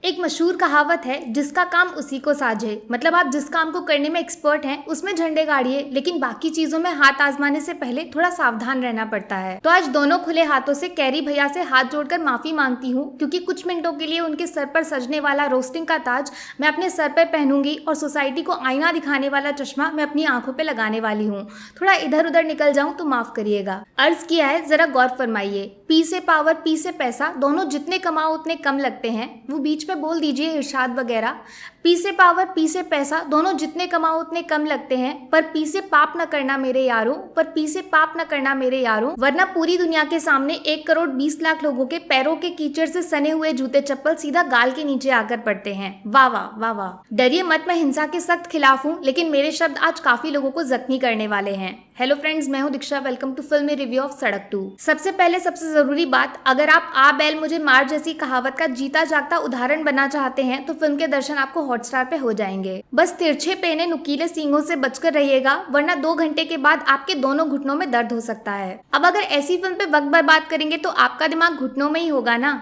एक मशहूर कहावत है, जिसका काम उसी को साझे। मतलब आप जिस काम को करने में एक्सपर्ट हैं उसमें झंडे गाड़िए, लेकिन बाकी चीजों में हाथ आजमाने से पहले थोड़ा सावधान रहना पड़ता है। तो आज दोनों खुले हाथों से कैरी भैया से हाथ जोड़कर माफी मांगती हूँ, क्योंकि कुछ मिनटों के लिए उनके सर पर सजने वाला रोस्टिंग का ताज मैं अपने सर पर पहनूंगी और सोसाइटी को आईना दिखाने वाला चश्मा मैं अपनी आंखों पे लगाने वाली हूँ। थोड़ा इधर उधर निकल जाऊं तो माफ करिएगा। अर्ज किया है, जरा गौर फरमाइए। पी से पावर, पी से पैसा, दोनों जितने कमाओ उतने कम लगते हैं। वो बीच में बोल दीजिए इरशाद वगैरह। पी से पावर, पी से पैसा, दोनों जितने कमाओ उतने कम लगते हैं। पर पी से पाप न करना मेरे यारों, पर पी से पाप न करना मेरे यारों, वरना पूरी दुनिया के सामने 1 करोड़ 20 लाख लोगों के पैरों के कीचड़ से सने हुए जूते चप्पल सीधा गाल के नीचे आकर पड़ते हैं। वाह वाह वाह वाह। डरिए मत, मैं हिंसा के सख्त खिलाफ हूँ, लेकिन मेरे शब्द आज काफी लोगों को जख्मी करने वाले हैं। हेलो फ्रेंड्स, मैं हूं दीक्षा। वेलकम टू फिल्मी रिव्यू ऑफ सड़क 2। सबसे पहले सबसे जरूरी बात, अगर आप आ बैल मुझे मार जैसी कहावत का जीता जागता उदाहरण बनना चाहते हैं तो फिल्म के दर्शन आपको हॉटस्टार पे हो जाएंगे। बस तिरछे पेने नुकीले सींगों से बचकर रहिएगा, वरना 2 घंटे के बाद आपके दोनों घुटनों में दर्द हो सकता है। अब अगर ऐसी फिल्म पे वक्त बर्बाद करेंगे तो आपका दिमाग घुटनों में ही होगा ना।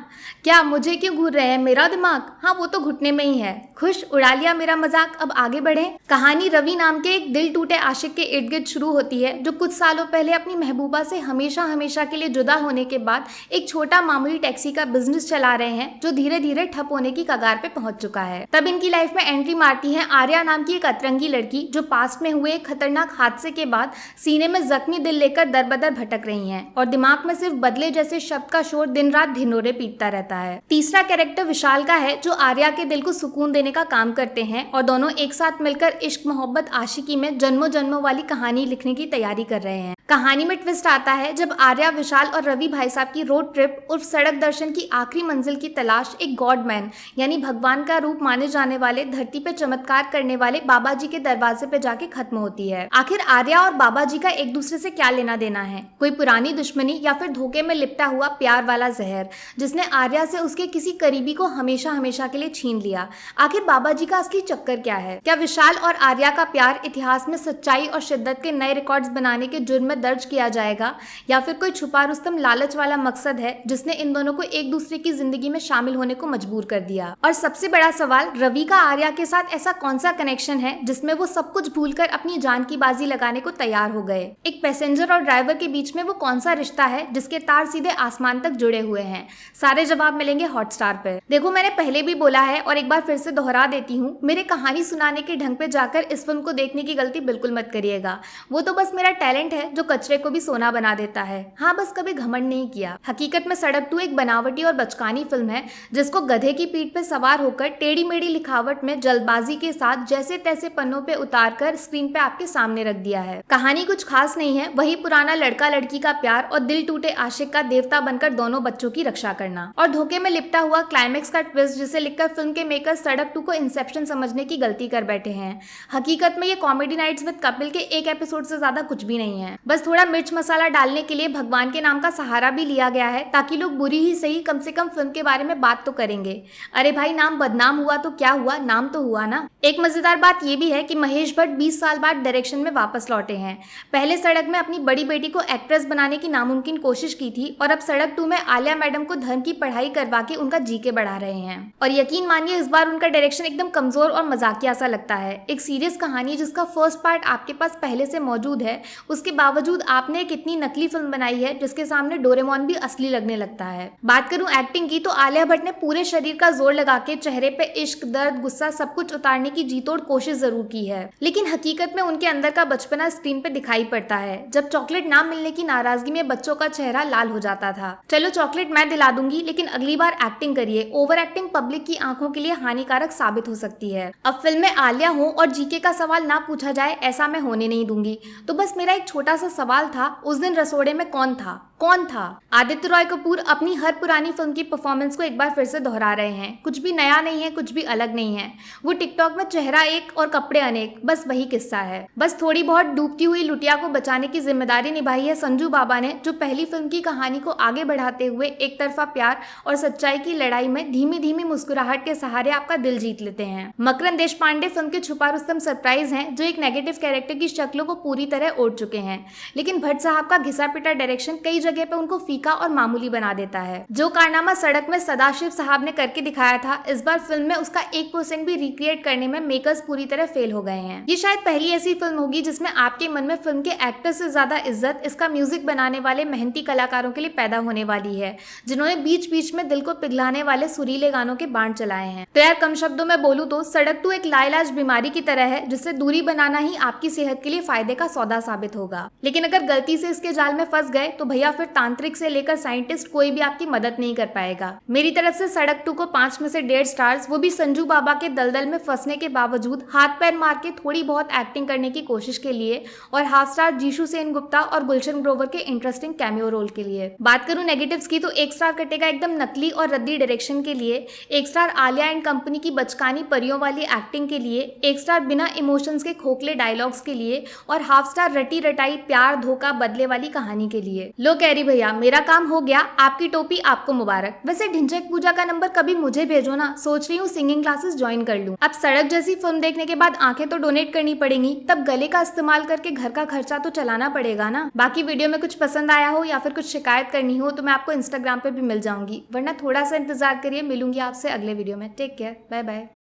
क्या मुझे क्यों घूर रहे हैं मेरा दिमाग? हाँ, वो तो घुटने में ही है। खुश, उड़ा लिया मेरा मजाक। अब आगे बढ़े। कहानी रवि नाम के एक दिल टूटे आशिक के इर्द गिर्द शुरू होती है, जो कुछ सालों पहले अपनी महबूबा से हमेशा हमेशा के लिए जुदा होने के बाद एक छोटा मामूली टैक्सी का बिजनेस चला रहे हैं, जो धीरे धीरे ठप होने की कगार पे पहुंच चुका है। तब इनकी लाइफ में एंट्री मारती है आर्या नाम की एक अतरंगी लड़की, जो पास्ट में हुए एक खतरनाक हादसे के बाद सीने में जख्मी दिल लेकर दरबदर भटक रही है और दिमाग में सिर्फ बदले जैसे शब्द का शोर दिन रात ढिंढोरे पीटता रहता है। तीसरा कैरेक्टर विशाल का है, जो आर्या के दिल को सुकून देने का काम करते हैं और दोनों एक साथ मिलकर इश्क मोहब्बत आशिकी में जन्मों जन्मों वाली कहानी लिखने की तैयारी कर रहे हैं। कहानी में ट्विस्ट आता है जब आर्या, विशाल और रवि भाई साहब की रोड ट्रिप उर्फ सड़क दर्शन की आखिरी मंजिल की तलाश एक गॉड मैन यानी भगवान का रूप माने जाने वाले, धरती पे चमत्कार करने वाले बाबा जी के दरवाजे पे जाके खत्म होती है। आखिर आर्या और बाबा जी का एक दूसरे से क्या लेना देना है? कोई पुरानी दुश्मनी या फिर धोखे में लिपटा हुआ प्यार वाला जहर, जिसने आर्या से उसके किसी करीबी को हमेशा हमेशा के लिए छीन लिया? आखिर बाबा जी का असली चक्कर क्या है? क्या विशाल और आर्या का प्यार इतिहास में सच्चाई और शिद्दत के नए रिकॉर्ड्स बनाने के जुर्म में दर्ज किया जाएगा, या फिर कोई छुपा रुस्तम लालच वाला मकसद है जिसने इन दोनों को एक दूसरे की जिंदगी में शामिल होने को मजबूर कर दिया? और सबसे बड़ा सवाल, रवि का आर्या के साथ ऐसा कौन सा कनेक्शन है जिसमें वो सब कुछ भूलकर अपनी जान की बाजी लगाने को तैयार हो गए? एक पैसेंजर और ड्राइवर के बीच में वो कौन सा रिश्ता है जिसके तार सीधे आसमान तक जुड़े हुए हैं? सारे जवाब मिलेंगे हॉटस्टार पर। देखो, मैंने पहले भी बोला है और एक बार फिर से दोहरा देती हूँ, मेरे कहानी सुनाने के ढंग पे जाकर इस फिल्म को देखने की गलती बिल्कुल मत करिएगा। वो तो बस मेरा टैलेंट है जो कचरे को भी सोना बना देता है। हाँ, बस कभी घमंड नहीं किया। हकीकत में सड़क 2 एक बनावटी और बचकानी फिल्म है, जिसको गधे की पीठ पे सवार होकर टेढ़ी मेढ़ी लिखावट में जल्दबाजी के साथ जैसे तैसे पन्नों पे उतार कर स्क्रीन पे आपके सामने रख दिया है। कहानी कुछ खास नहीं है, वही पुराना लड़का लड़की का प्यार और दिल टूटे आशिक का देवता बनकर दोनों बच्चों की रक्षा करना, और धोखे में लिपटा हुआ क्लाइमेक्स का ट्विस्ट, जिसे लिखकर फिल्म के मेकर सड़क 2 को इंसेप्शन समझने की गलती कर बैठे हैं। हकीकत में ये कॉमेडी नाइट्स विद कपिल के एक एपिसोड से ज्यादा कुछ भी नहीं है। बस थोड़ा मिर्च मसाला डालने के लिए भगवान के नाम का सहारा भी लिया गया है, ताकि लोग बुरी ही सही कम से कम फिल्म के बारे में बात तो करेंगे। अरे भाई, नाम बदनाम हुआ तो क्या हुआ, नाम तो हुआ ना। एक मजेदार बात ये भी है कि महेश भट्ट 20 साल बाद डायरेक्शन में वापस लौटे हैं। पहले सड़क में अपनी बड़ी बेटी को एक्ट्रेस बनाने की नामुमकिन कोशिश की थी, और अब सड़क 2 में आलिया मैडम को धर्म की पढ़ाई करवा के उनका जीके बढ़ा रहे हैं। और यकीन मानिए, इस बार उनका डायरेक्शन एकदम कमजोर और मजाकिया सा लगता है। एक सीरियस कहानी जिसका फर्स्ट पार्ट आपके पास पहले से मौजूद है, उसके बावजूद आपने एक इतनी नकली फिल्म बनाई है जिसके सामने डोरेमोन भी असली लगने लगता है। बात करूं एक्टिंग की, तो आलिया भट्ट ने पूरे शरीर का जोर लगा के चेहरे पे इश्क, दर्द, गुस्सा सब कुछ उतारने की जीतोड़ कोशिश जरूर की है, लेकिन हकीकत में उनके अंदर का बचपना स्क्रीन पे दिखाई पड़ता है, जब चॉकलेट ना मिलने की नाराजगी में बच्चों का चेहरा लाल हो जाता था। चलो, चॉकलेट मैं दिला दूंगी, लेकिन अगली बार एक्टिंग करिए। ओवर एक्टिंग पब्लिक की आंखों के लिए हानिकारक साबित हो सकती है। अब फिल्म में आलिया हो और जीके का सवाल ना पूछा जाए, ऐसा मैं होने नहीं दूंगी। तो बस मेरा एक छोटा सा सवाल था, उस दिन रसोड़े में कौन था? कौन था? आदित्य रॉय कपूर अपनी हर पुरानी फिल्म की परफॉर्मेंस को एक बार फिर से दोहरा रहे हैं। कुछ भी नया नहीं है, कुछ भी अलग नहीं है। वो टिकटॉक में चेहरा एक और कपड़े अनेक, बस वही किस्सा है। बस थोड़ी बहुत डूबती हुई लुटिया को बचाने की जिम्मेदारी निभाई है संजू बाबा ने, जो पहली फिल्म की कहानी को आगे बढ़ाते हुए एक तरफा प्यार और सच्चाई की लड़ाई में धीमी धीमी मुस्कुराहट के सहारे आपका दिल जीत लेते हैं। मकरंद देशपांडे फिल्म के छुपा रुस्तम सरप्राइज हैं, जो एक नेगेटिव कैरेक्टर की शक्लों को पूरी तरह ओढ़ चुके हैं। लेकिन भट्ट साहब का घिसा पिटा डायरेक्शन कई जगह पे उनको फीका और मामूली बना देता है। जो कारनामा सड़क में सदाशिव साहब ने करके दिखाया था, इस बार फिल्म में उसका 1% भी रिक्रिएट करने में मेकर्स पूरी तरह फेल हो गए हैं। ये शायद पहली ऐसी फिल्म होगी जिसमें आपके मन में फिल्म के एक्टर से ज्यादा इज्जत इसका म्यूजिक बनाने वाले मेहनती कलाकारों के लिए पैदा होने वाली है, जिन्होंने बीच बीच में दिल को पिघलाने वाले सुरीले गानों के बाण चलाए हैं। तो यार कम शब्दों में बोलूं तो सड़क 2 एक लाइलाज बीमारी की तरह है, जिससे दूरी बनाना ही आपकी सेहत के लिए फायदे का सौदा साबित होगा। लेकिन अगर गलती से इसके जाल में फंस गए तो भैया फिर तांत्रिक से लेकर साइंटिस्ट कोई भी आपकी मदद नहीं कर पाएगा। मेरी तरफ से सड़क 2 को 5 में से 1.5 स्टार्स, वो भी संजू बाबा के दलदल में फंसने के बावजूद हाथ पैर मार के थोड़ी बहुत एक्टिंग करने की कोशिश के लिए, और हाफ स्टार जीशु सेन गुप्ता और गुलशन ग्रोवर के इंटरेस्टिंग कैमियो रोल के लिए। बात करूं नेगेटिव्स की तो 1 स्टार कटेगा एकदम नकली और रद्दी डायरेक्शन के लिए, 1 स्टार आलिया एंड कंपनी की बचकानी परियों वाली एक्टिंग के लिए, 1 स्टार बिना इमोशंस के खोखले डायलॉग्स के लिए, और हाफ स्टार रटी रटाई प्यार धोखा बदले वाली कहानी के लिए। लो कैरी भैया, मेरा काम हो गया, आपकी टोपी आपको मुबारक। वैसे ढिंचैक पूजा का नंबर कभी मुझे भेजो ना, सोच रही हूँ सिंगिंग क्लासेस ज्वाइन कर लूं। अब सड़क जैसी फिल्म देखने के बाद आंखें तो डोनेट करनी पड़ेंगी, तब गले का इस्तेमाल करके घर का खर्चा तो चलाना पड़ेगा ना। बाकी वीडियो में कुछ पसंद आया हो या फिर कुछ शिकायत करनी हो तो मैं आपको इंस्टाग्राम पे भी मिल जाऊंगी, वरना थोड़ा सा इंतजार करिए, मिलूंगी आपसे अगले वीडियो में। Take care, bye bye.